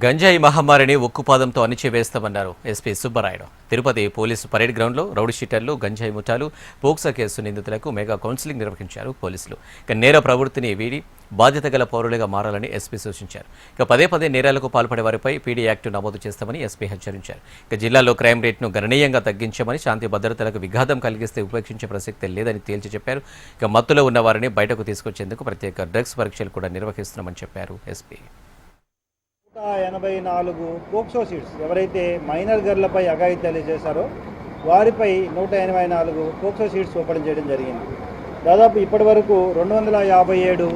గంజాయి మహమ్మారిని ఉక్కుపాదంతో అణిచివేస్తామన్నారు SP Subbarayudu. Tirupati police parade గ్రౌండ్లో రౌడీ షీటర్లు, గంజాయి ముఠాలు, పోక్సా కేసు నిందితులకు మెగా కౌన్సిలింగ్ నిర్వహించారు పోలీసులు. నేర ప్రవృత్తిని వీడి బాధ్యత గల పౌరులుగా మారాలని ఎస్పీ సూచించారు. పదే పదే నేరాలకు పాల్పడే వారిపై పీడీ యాక్ట్ నమోదు చేస్తామని ఎస్పీ హెచ్చరించారు. జిల్లాలో క్రైమ్ రేట్ను గణనీయంగా తగ్గించామని, శాంతి భద్రతలకు విఘాతం కలిగిస్తే ఉపేక్షించే ప్రసక్తి లేదని తేల్చి చెప్పారు. మత్తులో ఉన్న వారిని బయటకు తీసుకొచ్చేందుకు ప్రత్యేక డ్రగ్స్ పరీక్షలు కూడా నిర్వహిస్తున్నామని చెప్పారు ఎస్పీ. 184 పోక్సో సీట్స్ ఎవరైతే మైనర్ గర్లపై అఘాయిత్యాలు చేశారో వారిపై 184 పోక్సో సీట్స్ ఓపెన్ చేయడం జరిగింది. దాదాపు ఇప్పటి వరకు 257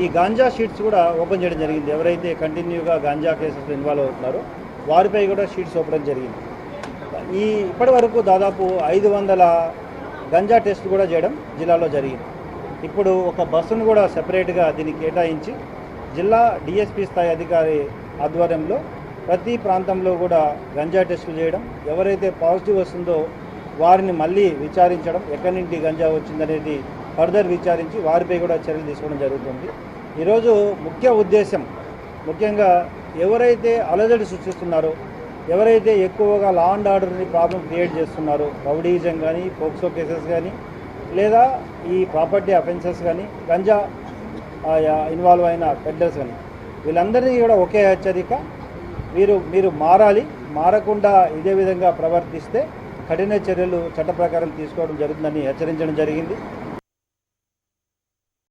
ఈ గాంజా షీట్స్ కూడా ఓపెన్ చేయడం జరిగింది. ఎవరైతే కంటిన్యూగా గాంజా కేసెస్ ఇన్వాల్వ్ అవుతున్నారో వారిపై కూడా షీట్స్ ఓపెన్ జరిగింది. ఇప్పటి వరకు దాదాపు 500 గంజా టెస్ట్ కూడా చేయడం జిల్లాలో జరిగింది. ఇప్పుడు ఒక బస్సును కూడా సెపరేట్గా దీనికి కేటాయించి జిల్లా డిఎస్పీ స్థాయి అధికారి ఆధ్వర్యంలో ప్రతి ప్రాంతంలో కూడా గంజా టెస్టులు చేయడం, ఎవరైతే పాజిటివ్ వస్తుందో వారిని మళ్ళీ విచారించడం, ఎక్కడి నుండి గంజా వచ్చిందనేది ఫర్దర్ విచారించి వారిపై కూడా చర్యలు తీసుకోవడం జరుగుతుంది. ఈరోజు ముఖ్య ఉద్దేశం ముఖ్యంగా ఎవరైతే అలజడి సృష్టిస్తున్నారో, ఎవరైతే ఎక్కువగా లా అండ్ ఆర్డర్ని ప్రాబ్లం క్రియేట్ చేస్తున్నారో, రౌడీజం కానీ, పోక్సో కేసెస్ కానీ, లేదా ఈ ప్రాపర్టీ అఫెన్సెస్ కానీ, గంజా ఇన్వాల్వ్ అయిన పెడ్డర్స్ కానీ, వీళ్ళందరినీ కూడా ఒకే హెచ్చరిక, మీరు మారాలి. మారకుండా ఇదే విధంగా ప్రవర్తిస్తే కఠిన చర్యలు చట్ట ప్రకారం తీసుకోవడం జరుగుతుందని హెచ్చరించడం జరిగింది.